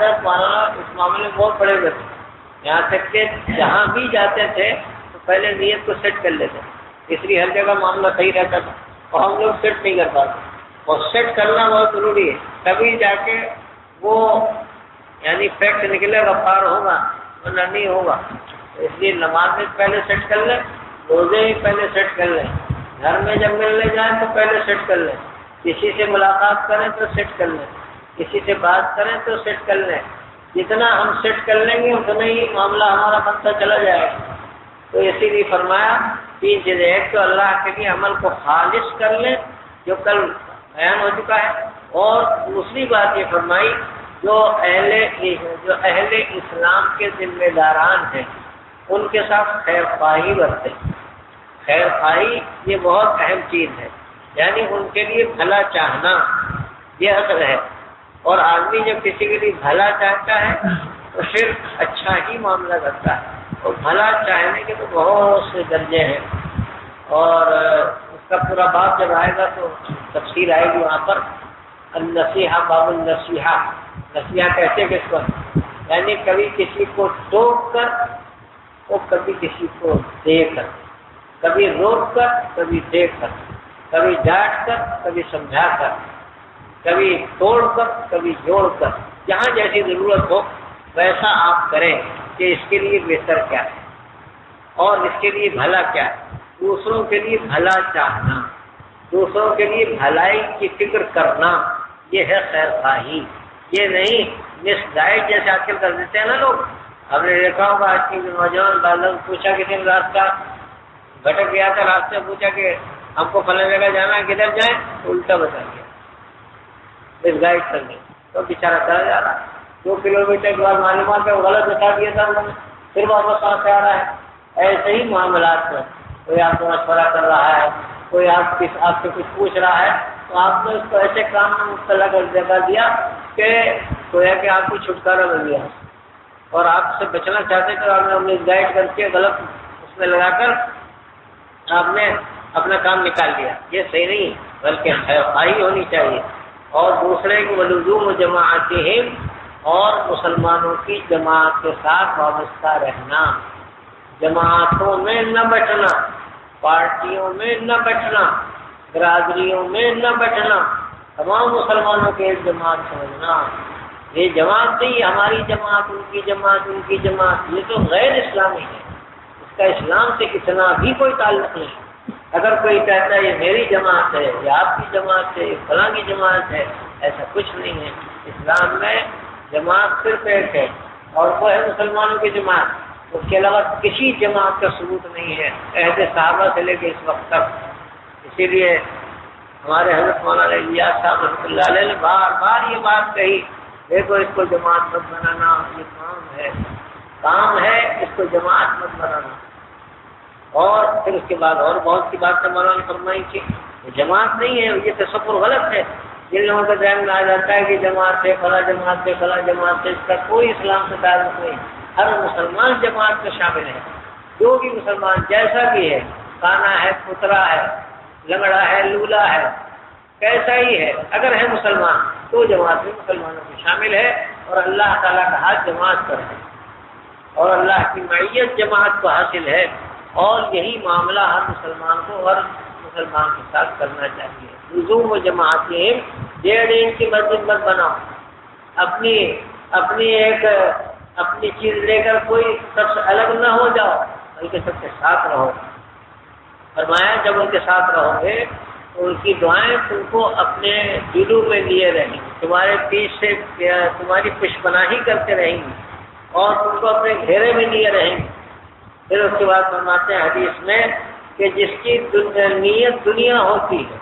حضرت مولانا اس معاملے میں بہت بڑے ہوئے تھے، یہاں تک کہ جہاں بھی جاتے تھے تو پہلے نیت کو سیٹ کر لیتے، اس لیے ہر جگہ معاملہ صحیح رہتا تھا اور ہم لوگ سیٹ نہیں کر پاتے، اور سیٹ کرنا بہت ضروری ہے، تبھی جا کے وہ یعنی فیکٹ نکلے غفار ہوگا ورنہ نہیں ہوگا۔ اس لیے نماز میں پہلے سیٹ کر لیں، روزے ہی پہلے سیٹ کر لیں، گھر میں جب ملنے جائیں تو پہلے سیٹ کر لیں، کسی سے ملاقات کریں تو سیٹ کر لیں، کسی سے بات کریں تو سیٹ کر لیں، جتنا ہم سیٹ کر لیں گے اتنا ہی معاملہ ہمارا بنتا چلا جائے گا۔ تو اسی لیے فرمایا 3 چیزیں، ایک تو اللہ کے لیے عمل کو خالص کر لیں جو کل بیان ہو چکا ہے، اور دوسری بات یہ فرمائی جو اہل اسلام کے ذمہ داران ہیں ان کے ساتھ خیر خواہی برتے۔ خیر خواہی یہ بہت اہم چیز ہے، یعنی ان کے لیے بھلا چاہنا یہ اصل ہے، اور آدمی جب کسی کے لیے بھلا چاہتا ہے تو پھر اچھا ہی معاملہ کرتا ہے، اور بھلا چاہنے کے تو بہت سے درجے ہیں، اور اس کا پورا باب جب آئے گا تو تفصیل آئے گی وہاں پر۔ النصیحہ باب النصیحہ، نصیحہ کہتے کس کو، یعنی کبھی کسی کو ٹوک کر اور کبھی کسی کو دے کر، کبھی روک کر کبھی دے کر، کبھی ڈانٹ کر کبھی سمجھا کر، کبھی توڑ کر کبھی جوڑ کر، جہاں جیسی ضرورت ہو ویسا آپ کریں کہ اس کے لیے بہتر کیا ہے اور اس کے لیے بھلا کیا ہے۔ دوسروں کے لیے بھلا چاہنا، دوسروں کے لیے بھلائی کی فکر کرنا، یہ ہے خیر خواہی، یہ نہیں مس گائیڈ جیسے آج کل کر دیتے ہیں نا لوگ۔ ہم نے دیکھا ہوگا آج کی نوجوان بالوں پوچھا کسی نے راستہ بھٹک گیا تھا، راستے پوچھا کہ ہم کو فلاں جگہ جانا ہے کدھر جائیں، تو الٹا بتا دیا مس گائیڈ کرنے، تو بیچارہ چلا جا رہا ہے 2 کلومیٹر کے بعد معلومات ہے غلط بتا دیا تھا انہوں نے، پھر واپس وہاں سے آ رہا ہے۔ ایسے ہی معاملات میں کوئی آپ کو مشورہ کر رہا ہے، کوئی آپ سے کچھ پوچھ رہا ہے، تو آپ نے اس کو ایسے کام میں مبتلا کر دیا کہ گویا کہ آپ کو چھٹکارا مل گیا، اور آپ سے بچنا چاہتے تو آپ نے مس گائیڈ کر کے غلط اس میں لگا کر آپ نے اپنا کام نکال لیا۔ یہ صحیح نہیں، بلکہ خیر خواہی ہونی چاہیے، اور دوسرے کو ولزوم جماعتہم، اور مسلمانوں کی جماعت کے ساتھ وابستہ رہنا، جماعتوں میں نہ بٹنا، پارٹیوں میں نہ بٹنا، برادریوں میں نہ بٹنا، تمام مسلمانوں کے ایک جماعت سمجھنا۔ یہ جماعت نہیں ہماری جماعت ان کی جماعت ان کی جماعت، یہ تو غیر اسلامی ہے، اس کا اسلام سے اتنا بھی کوئی تعلق نہیں۔ اگر کوئی کہتا ہے یہ میری جماعت ہے، یہ آپ کی جماعت ہے، یہ فلاں کی جماعت ہے، ایسا کچھ نہیں ہے۔ اسلام میں جماعت صرف ایک ہے، اور وہ ہے مسلمانوں کی جماعت، اس کے علاوہ کسی جماعت کا ثبوت نہیں ہے عہد صحابہ سے لے کے اس وقت تک۔ اسی لیے ہمارے حضرت مولانا الیاس صاحب رحمۃ اللہ علیہ نے بار بار یہ بات کہی، دیکھو اس کو جماعت مت بنانا، یہ کام ہے اس کو جماعت مت بنانا۔ اور پھر اس کے بعد اور بہت سی باتیں مولانا نے فرمائی کہ جماعت نہیں ہے، یہ تصور غلط ہے۔ جن لوگوں کا ذہن میں آ جاتا ہے کہ جماعت ہے فلاں جماعت ہے فلاں جماعت ہے، اس کا کوئی اسلام سے تعلق نہیں، ہر مسلمان جماعت میں شامل ہے، جو بھی مسلمان جیسا بھی ہے، کانا ہے پترا ہے لنگڑا ہے لولا ہے کیسا ہی ہے، اگر ہے مسلمان تو جماعت میں مسلمانوں میں شامل ہے، اور اللہ تعالیٰ کا ہاتھ جماعت پر ہے، اور اللہ کی معیت جماعت کو حاصل ہے، اور یہی معاملہ ہر مسلمان کو ہر مسلمان کے ساتھ کرنا چاہیے۔ لزوم و جماعتیں 1.5 انچ کی مسجد مت بناؤ، اپنی چیز لے کر کوئی سب سے الگ نہ ہو جاؤ، بلکہ سب کے ساتھ رہو۔ فرمایا جب ان کے ساتھ رہو گے تو ان کی دعائیں تم کو اپنے دلوں میں لیے رہیں گی، تمہارے پیچھے سے تمہاری پشپناہی کرتے رہیں گی، اور تم کو اپنے گھیرے میں لیے رہیں گی۔ پھر اس کے بعد فرماتے ہیں حدیث میں کہ جس کی نیت دنیا ہوتی ہے،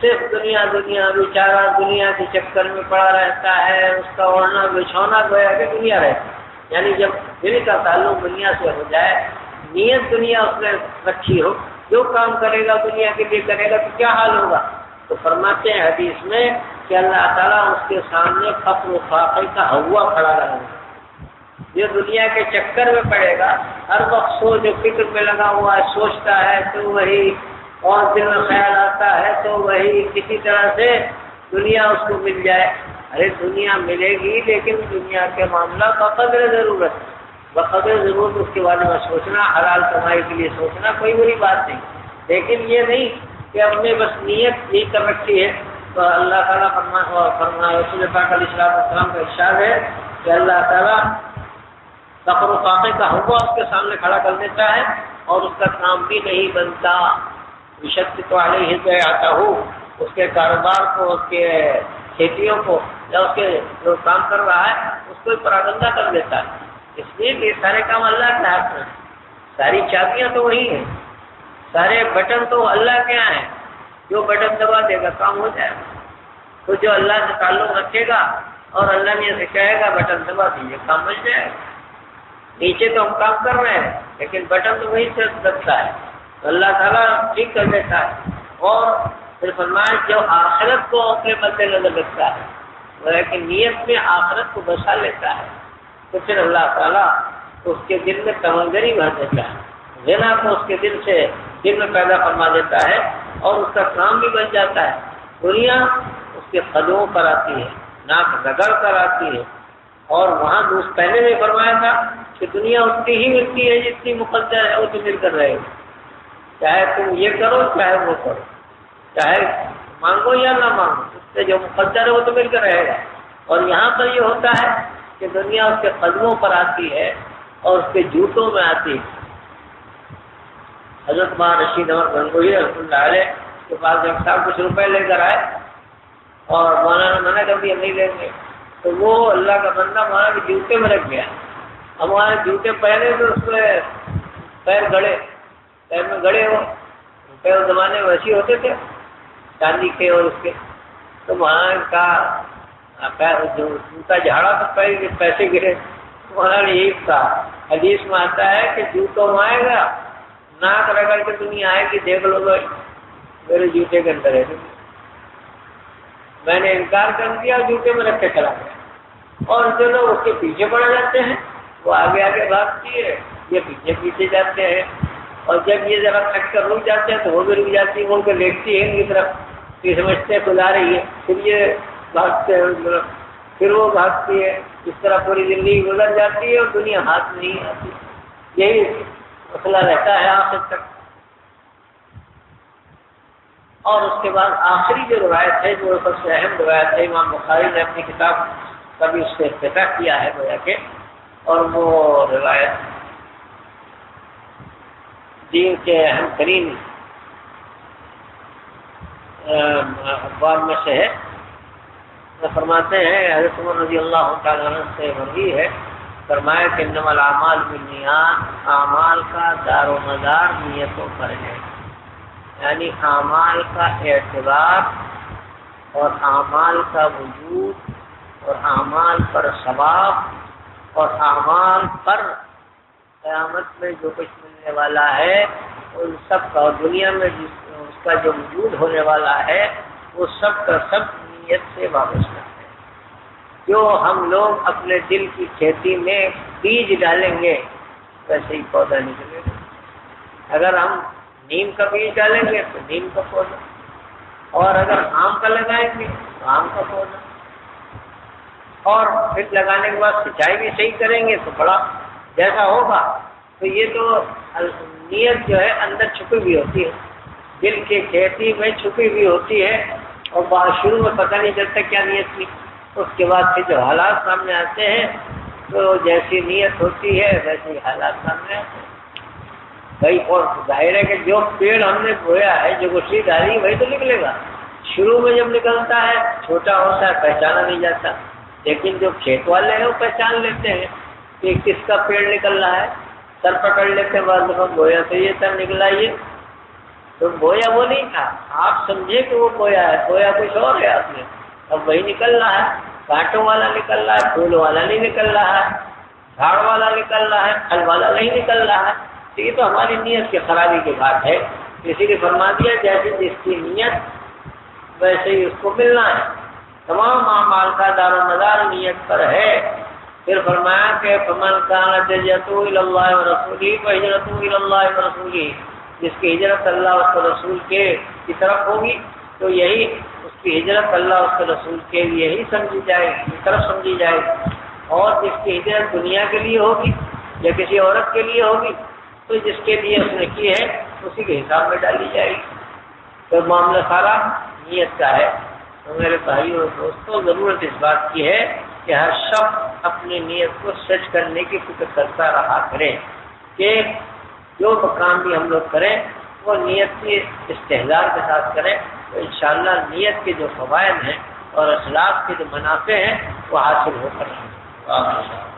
صرف دنیا بیچارہ دنیا کے چکر میں پڑا رہتا ہے، اس کا اوڑھنا بچھونا گویا کہ دنیا رہتا ہے، یعنی جب دل کا تعلق دنیا سے ہو جائے، نیت دنیا اس نے رکھی ہو، جو کام کرے گا دنیا کے لیے کرے گا تو کیا حال ہوگا؟ تو فرماتے ہیں حدیث میں کہ اللہ تعالیٰ اس کے سامنے فقر و فاقے کا ہوا کھڑا رہے گا۔ یہ دنیا کے چکر میں پڑے گا، ہر وقت سوچ و فکر میں لگا ہوا ہے، سوچتا ہے تو وہی، اور دل میں خیال آتا ہے تو وہی، کسی طرح سے دنیا اس کو مل جائے، ارے دنیا ملے گی لیکن دنیا کے معاملہ بقدر ضرورت، بقدر ضرورت اس کے بارے میں سوچنا، حلال کمائی کے لیے سوچنا کوئی بری بات نہیں، لیکن یہ نہیں کہ ہم نے بس نیت یہی کر رکھی ہے۔ تو اللہ تعالیٰ فرمایا رسول پاک علیہ السلام کا ارشاد ہے کہ اللہ تعالیٰ فقر و فاقے کا حکم اس کے سامنے کھڑا کر دیتا ہے اور اس کا کام بھی نہیں بنتا۔ بشک تو علیہ سے آتا ہوں، اس کے کاروبار کو، اس کے کھیتیوں کو، یا اس کے جو کام کر رہا ہے اس کو پراگندہ کر دیتا ہے، اس لیے کہ سارے کام اللہ کے ہاتھ میں، ساری چابیاں تو وہی ہیں، سارے بٹن تو اللہ کے یہاں ہیں، جو بٹن دبا دے گا کام ہو جائے گا۔ تو جو اللہ سے تعلق رکھے گا اور اللہ نے اسے کہے گا بٹن دبا دیجیے کام مل جائے گا۔ نیچے تو ہم کام کر رہے ہیں لیکن بٹن تو وہی سے دبتا ہے، تو اللہ تعالیٰ ٹھیک کر دیتا ہے۔ اور پھر فرمایا جو آخرت کو اپنے مد نظر رکھتا ہے لیکن نیت میں آخرت کو بسا لیتا ہے تو پھر اللہ تعالیٰ اس کے دل میں تمنگری بھر دیتا ہے، زنا کو اس کے دل میں پیدا فرما دیتا ہے اور اس کا کام بھی بن جاتا ہے۔ دنیا اس کے قدموں پر آتی ہے، ناک رگڑ کر آتی ہے، اور وہاں پہلے نے فرمایا تھا کہ دنیا اتنی ہی ملتی ہے جتنی مقدر ہے وہ تو مل کر رہے گی، چاہے تم یہ کرو چاہے وہ کرو، چاہے مانگو یا نہ مانگو، اس سے جو مقدر ہے وہ تو مل کر رہے گا۔ اور یہاں پر یہ ہوتا ہے کہ دنیا اس کے قدموں پر آتی ہے اور اس کے جوتوں میں آتی ہے۔ حضرت مولانا رشید احمد گنگوہی رحمۃ اللہ علیہ کے پاس ایک صاحب کچھ روپے لے کر آئے اور مولانا نے منع کر دیا نہیں لیں گے، تو وہ اللہ کا بندہ مولانا کے جوتے میں رکھ گیا۔ اب مولانا جوتے پہنے تو اس میں پیر میں گڑے ہو، روپے اس زمانے میں ویسے ہوتے تھے چاندی کے اور اس کے، تو مولانا کا جو جوتا جھاڑا تو پیسے گرے، مولانا نے یہی کہا حدیث میں آتا ہے کہ جوتوں میں آئے گا ناک رگڑ کے دنیا آئے گی، دیکھ لو بھائی میرے جوتے کے اندر ہے، میں نے انکار کر دیا جوتے میں رکھ کے چلا گیا۔ اور جو لوگ اس کے پیچھے پڑ جاتے ہیں وہ آگے آگے بھاگتی ہے، یہ پیچھے پیچھے جاتے ہیں، اور جب یہ ذرا تھک کر رک جاتے ہیں تو وہ بھی رک جاتی ہے، وہ ان کو دیکھتی ہے ان کی طرف یہ سمجھتے ہیں بلا رہی ہے، پھر یہ بھاگتے ہیں، پھر وہ بھاگتی ہے، اس طرح پوری زندگی گزر جاتی ہے اور دنیا ہاتھ نہیں آتی۔ یہی مسئلہ رہتا ہے آخر تک۔ اور اس کے بعد آخری جو روایت ہے جو سب سے اہم روایت ہے، امام بخاری نے اپنی کتاب کا بھی اس سے افتتاح کیا ہے گویا کہ، اور وہ روایت دین کے اہم ترین ابواب میں سے ہے۔ فرماتے ہیں حضرت عمر رضی اللہ تعالیٰ عنہ سے مروی ہے، فرمایا کہ انما الاعمال بالنیات، اعمال کا دار و مدار نیتوں پر ہے، یعنی اعمال کا اعتبار اور اعمال کا وجود اور اعمال پر ثواب اور اعمال پر قیامت میں جو کچھ ملنے والا ہے ان سب کا، اور دنیا میں اس کا جو وجود ہونے والا ہے وہ سب کا سب نیت سے وابستہ ہے۔ جو ہم لوگ اپنے دل کی کھیتی میں بیج ڈالیں گے ویسے ہی پودا نکلے گا۔ اگر ہم نیم کا بیج ڈالیں گے تو نیم کا پودا، اور اگر آم کا لگائیں گے تو آم کا پودا، اور پھر لگانے کے بعد سینچائی بھی صحیح کریں گے تو بڑا جیسا ہوگا۔ تو یہ تو نیت جو ہے اندر چھپی ہوئی ہوتی ہے، دل کی کھیتی میں چھپی ہوئی ہوتی ہے، اور شروع میں پتہ نہیں چلتا کیا نیت تھی، اس کے بعد پھر جو حالات سامنے آتے ہیں تو جیسی نیت ہوتی ہے ویسے ہی حالات سامنے آتے ہیں۔ بھائی اور ظاہر ہے کہ جو پیڑ ہم نے بویا ہے، جو گٹھلی ڈالی وہی تو نکلے گا۔ شروع میں جب نکلتا ہے چھوٹا ہوتا ہے پہچانا نہیں جاتا، لیکن جو کھیت والے ہیں وہ پہچان لیتے ہیں کہ کس کا پیڑ نکل رہا ہے، سر پکڑ لیتے ہیں، بعض دفعہ بویا تو یہ سر نکلا، یہ تو بویا وہ نہیں تھا، آپ سمجھے کہ وہ بویا ہے، بویا کچھ اور ہے آپ نے، اب وہی نکل رہا ہے، کانٹوں والا نکل رہا ہے، پھول والا نہیں نکل رہا ہے، جھاڑ والا نکل رہا ہے، پھل والا نہیں نکل رہا ہے۔ تو یہ تو ہماری نیت کی خرابی کی بات ہے، اسی لیے فرما دیا جیسے جس کی نیت ویسے ہی اس کو ملنا ہے۔ تمام اعمال کا دار و مدار نیت پر ہے۔ پھر فرمایا کہ فمن كانت هجرته الى الله ورسوله فهجرته الى الله ورسوله، جس کی ہجرت اللہ اور رسول کی طرف ہوگی تو یہی اس کی ہجرت اللہ اس کے رسول کے لیے ہی سمجھی جائے، اس طرف سمجھی جائے، اور جس کی ہجرت دنیا کے لیے ہوگی یا کسی عورت کے لیے ہوگی تو جس کے لیے اس نے کی ہے اسی کے حساب میں ڈالی جائے گی۔ تو معاملہ سارا نیت کا ہے۔ تو میرے بھائیوں اور دوستوں، ضرورت اس بات کی ہے کہ ہر شخص اپنی نیت کو سچ کرنے کی فکر کرتا رہا کرے کہ جو کام بھی ہم لوگ کریں وہ نیت کی استحضار کے ساتھ کریں، تو انشاءاللہ نیت کے جو فوائد ہیں اور اخلاق کے جو منافع ہیں وہ حاصل ہو کر رہیں۔